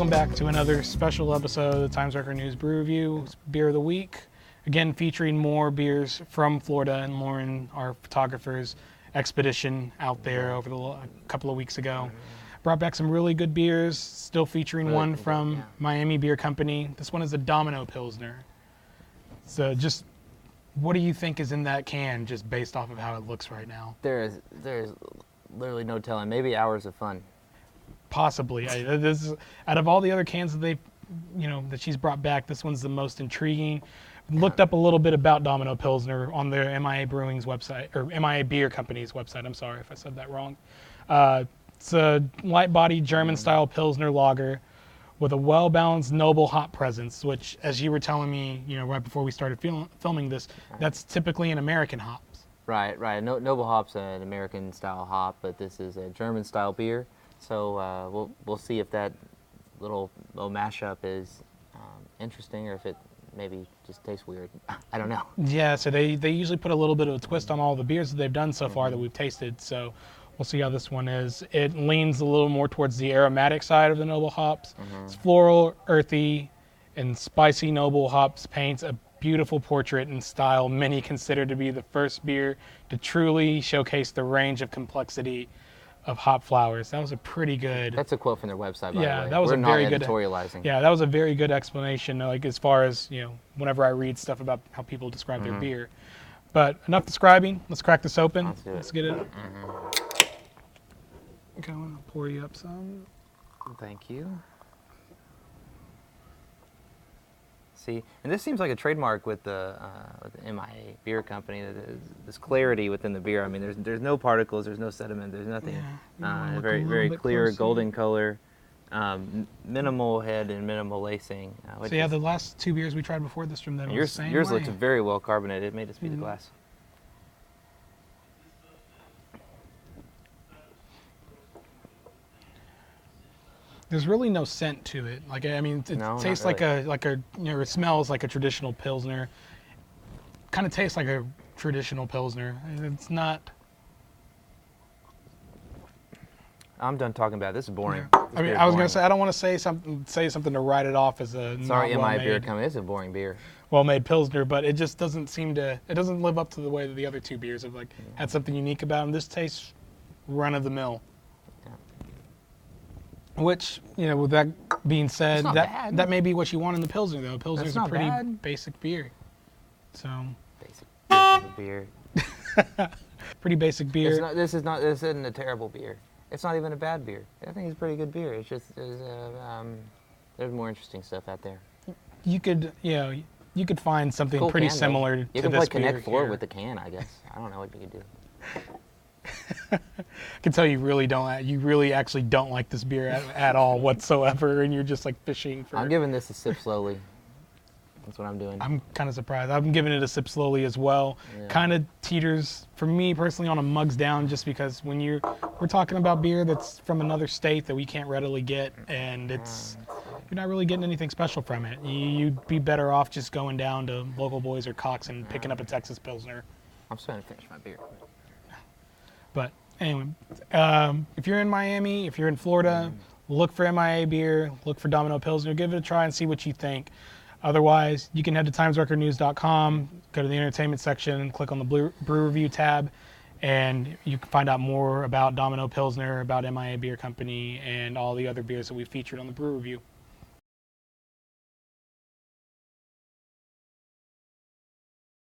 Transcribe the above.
Welcome back to another special episode of the Times Record News Brew Review, Beer of the Week. Again, featuring more beers from Florida and Lauren, our photographer's expedition out there over a couple of weeks ago. Brought back some really good beers, still featuring one from Miami Beer Company. This one is a Domino Pilsner. So just, what do you think is in that can, just based off of how it looks right now? There's literally no telling. Maybe hours of fun. Possibly. This is, out of all the other cans that that she's brought back, this one's the most intriguing. Looked up a little bit about Domino Pilsner on their M.I.A. Brewing's website, or M.I.A. Beer Company's website. I'm sorry if I said that wrong. It's a light-bodied German-style Pilsner lager with a well-balanced noble hop presence, which, as you were telling me, right before we started filming this, that's typically an American hops. Right. Noble hop's an American-style hop, but this is a German-style beer. So we'll see if that little mashup is interesting, or if it maybe just tastes weird. I don't know. Yeah, so they usually put a little bit of a twist on all the beers that they've done so far that we've tasted. So we'll see how this one is. It leans a little more towards the aromatic side of the noble hops. It's floral, earthy, and spicy noble hops paints a beautiful portrait in style many consider to be the first beer to truly showcase the range of complexity of hop flowers. That was a pretty good... That's a quote from their website, by the way. Yeah, that was a very good... editorializing. Yeah, that was a very good explanation, like as far as, whenever I read stuff about how people describe their beer. But enough describing. Let's crack this open. Let's get it. Okay, I'm going to pour you up some. Thank you. See, and this seems like a trademark with the M.I.A. Beer Company. This clarity within the beer. I mean, there's no particles, there's no sediment, there's nothing. Yeah, very clear golden color, minimal head and minimal lacing. So yeah, the last two beers we tried before this from them. Yours looked very well carbonated. It made us beat the glass. There's really no scent to it. Like, I mean, it tastes like it smells like a traditional Pilsner. Kind of tastes like a traditional Pilsner. It's not. I'm done talking about it. This is boring. Yeah. I mean, I was gonna say, I don't want to say something to write it off as a sorry, M.I.A. Beer Company. It's a boring beer. Well-made Pilsner, but it just doesn't it doesn't live up to the way that the other two beers have had something unique about them. This tastes run of the mill. Which, with that being said, that may be what you want in the Pilsner, though. Pilsner's a pretty basic beer. So. Basic beer. Pretty basic beer. This isn't a terrible beer. It's not even a bad beer. I think it's a pretty good beer. It's just, there's more interesting stuff out there. You could find something cool pretty similar to this beer. You can play Connect 4 with the can, I guess. I don't know what you could do. I can tell you really actually don't like this beer at all whatsoever, and you're just like fishing for... I'm giving this a sip slowly. That's what I'm doing. I'm kind of surprised. I'm giving it a sip slowly as well. Yeah. Kind of teeters, for me personally, on a mugs down, just because when we're talking about beer that's from another state that we can't readily get, and you're not really getting anything special from it. You'd be better off just going down to Local Boys or Cox and picking up a Texas Pilsner. I'm just trying to finish my beer. But anyway, if you're in Miami, if you're in Florida, look for M.I.A. beer, look for Domino Pilsner, give it a try and see what you think. Otherwise, you can head to timesrecordnews.com, go to the entertainment section, and click on the Brew Review tab, and you can find out more about Domino Pilsner, about M.I.A. Beer Company, and all the other beers that we featured on the Brew Review.